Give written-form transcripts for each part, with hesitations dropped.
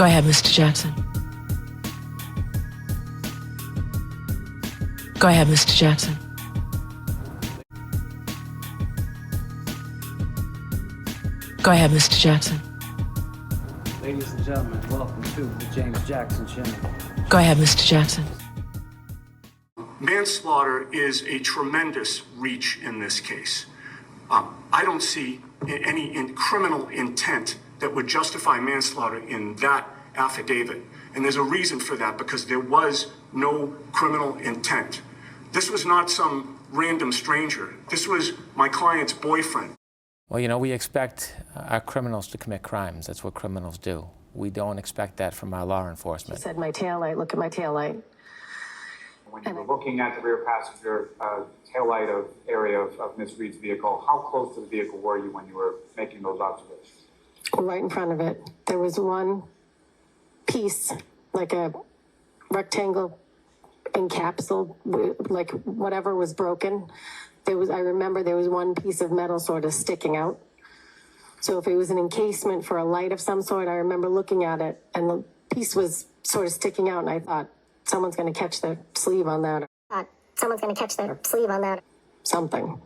Go ahead, Mr. Jackson. Go ahead, Mr. Jackson. Go ahead, Mr. Jackson. Ladies and gentlemen, welcome to the James Jackson Channel. Go ahead, Mr. Jackson. Manslaughter is a tremendous reach in this case. I don't see any criminal intent that would justify manslaughter in that affidavit. And there's a reason for that, because there was no criminal intent. This was not some random stranger. This was my client's boyfriend. Well, you know, we expect our criminals to commit crimes. That's what criminals do. We don't expect that from our law enforcement. She said, my taillight, look at my taillight. When you were looking at the rear passenger taillight area of Ms. Reed's vehicle, how close to the vehicle were you when you were making those observations? Right in front of it. There was one piece, like a rectangle encapsulated, like whatever was broken. I remember there was one piece of metal sort of sticking out. So if it was an encasement for a light of some sort, I remember looking at it and the piece was sort of sticking out, and I thought, someone's going to catch their sleeve on that. Something.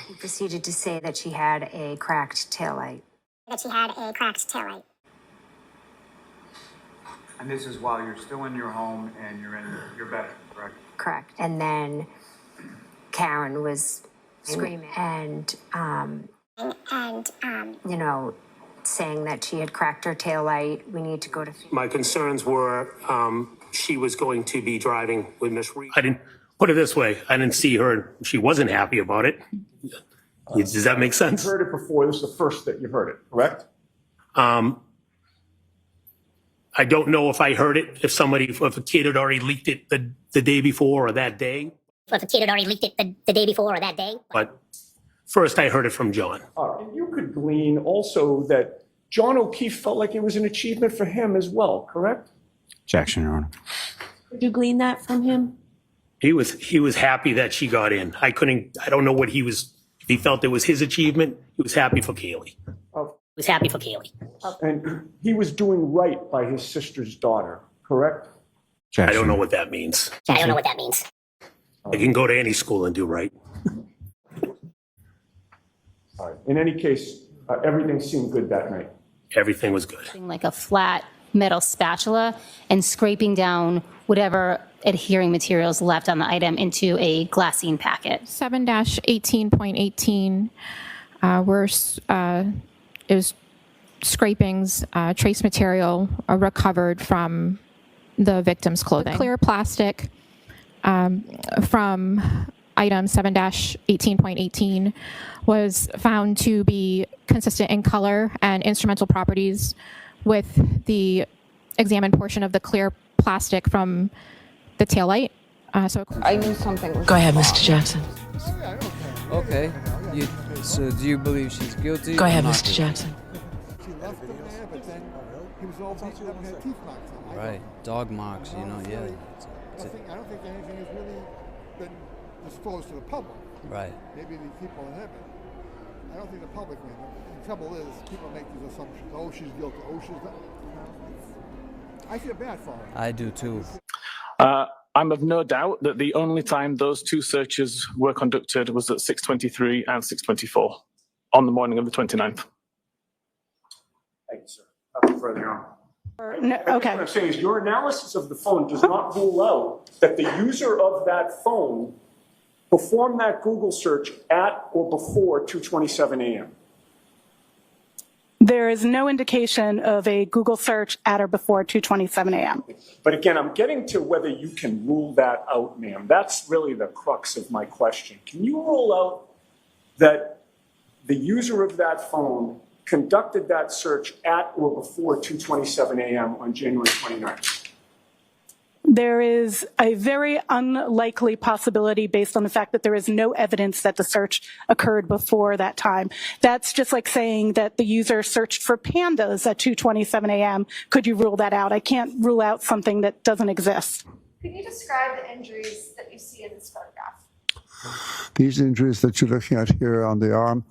He proceeded to say that she had a cracked taillight. And this is while you're still in your home and you're in your bedroom, correct? Correct. And then Karen was screaming and you know, saying that she had cracked her taillight. We need to go to... My concerns were she was going to be driving with Miss Reed. I didn't, put it this way, I didn't see her, she wasn't happy about it. Does that make sense? You heard it before, this is the first that you heard it, correct? I don't know if I heard it, if a kid had already leaked it the day before or that day. But first I heard it from John. And you could glean also that John O'Keefe felt like it was an achievement for him as well, correct? Objection, Your Honor. Did you glean that from him? He was happy that she got in. I don't know what if he felt it was his achievement. He was happy for Kaylee. And he was doing right by his sister's daughter, correct? I don't know what that means. I can go to any school and do right. All right. In any case, everything seemed good that night. Everything was good. Like a flat metal spatula and scraping down whatever adhering materials left on the item into a glassine packet. 7-18.18 it was scrapings, trace material recovered from the victim's clothing. Clear plastic from item 7-18.18 was found to be consistent in color and instrumental properties with the examined portion of the clear plastic from the taillight. So I knew something was Go ahead, Mr. Jackson. Okay. So do you believe she's guilty? Go ahead, or not Mr. guilty? Jackson. She left him there, but then he was all beaten up and had teeth marks on him. Right. Dog marks, you know, yeah. I don't think anything has really been disclosed to the public. Right. Maybe the people in heaven. I don't think the public will. The trouble is, people make these assumptions. Oh, she's guilty. Oh, she's not. I feel bad for her. I do too. I'm of no doubt that the only time those two searches were conducted was at 6:23 and 6:24 on the morning of the 29th. Thank you, sir. Nothing further on. Okay. What I'm saying is your analysis of the phone does not rule out that the user of that phone performed that Google search at or before 2:27 a.m. There is no indication of a Google search at or before 2:27 a.m. But again, I'm getting to whether you can rule that out, ma'am. That's really the crux of my question. Can you rule out that the user of that phone conducted that search at or before 2:27 a.m. on January 29th? There is a very unlikely possibility based on the fact that there is no evidence that the search occurred before that time. That's just like saying that the user searched for pandas at 2:27 a.m. Could you rule that out? I can't rule out something that doesn't exist. Could you describe the injuries that you see in this photograph? These injuries that you're looking at here on the arm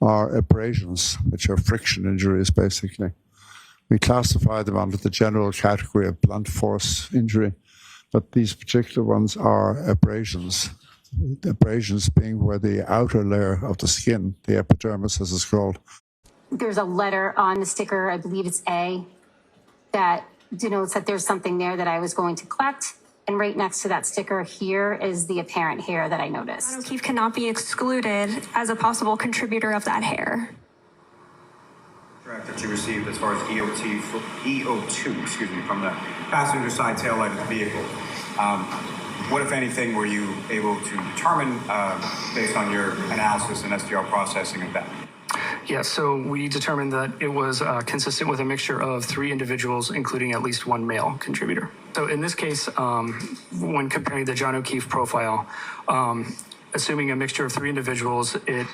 are abrasions, which are friction injuries, basically. We classify them under the general category of blunt force injury, but these particular ones are abrasions. The abrasions being where the outer layer of the skin, the epidermis as it's called. There's a letter on the sticker, I believe it's A, that denotes that there's something there that I was going to collect. And right next to that sticker here is the apparent hair that I noticed. John O'Keefe cannot be excluded as a possible contributor of that hair. That you received as far as EO2, from the passenger side tail light of the vehicle. What, if anything, were you able to determine based on your analysis and SDR processing of that? Yes, so we determined that it was consistent with a mixture of 3 individuals, including at least 1 male contributor. So in this case, when comparing the John O'Keefe profile, assuming a mixture of 3 individuals, it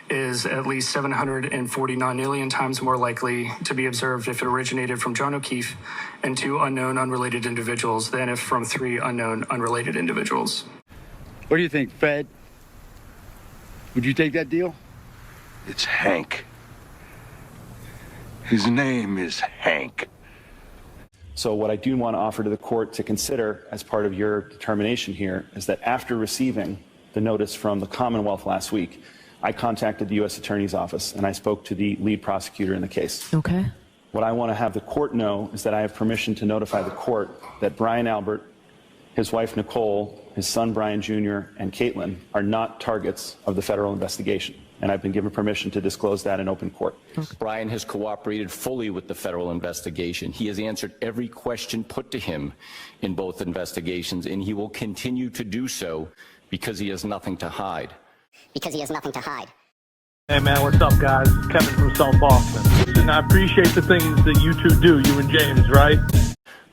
is at least 749 million times more likely to be observed if it originated from John O'Keefe and 2 unknown unrelated individuals than if from 3 unknown unrelated individuals. What do you think, Fed? Would you take that deal? It's Hank. His name is Hank. So what I do want to offer to the court to consider as part of your determination here is that after receiving the notice from the Commonwealth last week, I contacted the U.S. Attorney's Office and I spoke to the lead prosecutor in the case. Okay. What I want to have the court know is that I have permission to notify the court that Brian Albert, his wife Nicole, his son Brian Jr., and Caitlin are not targets of the federal investigation. And I've been given permission to disclose that in open court. Brian has cooperated fully with the federal investigation. He has answered every question put to him in both investigations, and he will continue to do so because he has nothing to hide. Because he has nothing to hide. Hey man, what's up guys? Kevin from South Boston. Listen, I appreciate the things that you two do, you and James, right?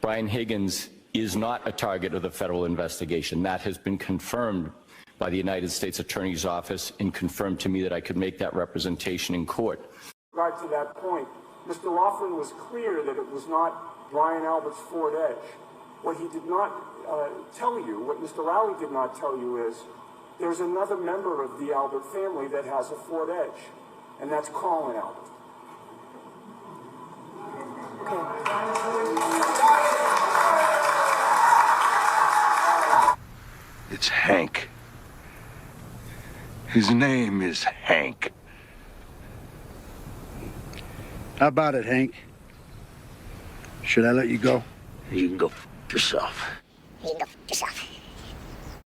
Brian Higgins is not a target of the federal investigation. That has been confirmed by the United States Attorney's Office and confirmed to me that I could make that representation in court. With regard to that point, Mr. Laughlin was clear that it was not Brian Albert's Ford Edge. What he did not tell you, what Mr. Rowley did not tell you is there's another member of the Albert family that has a Ford Edge, and that's Colin Albert. It's Hank. His name is Hank. How about it, Hank? Should I let you go? You can go f*** yourself. You can go f*** yourself.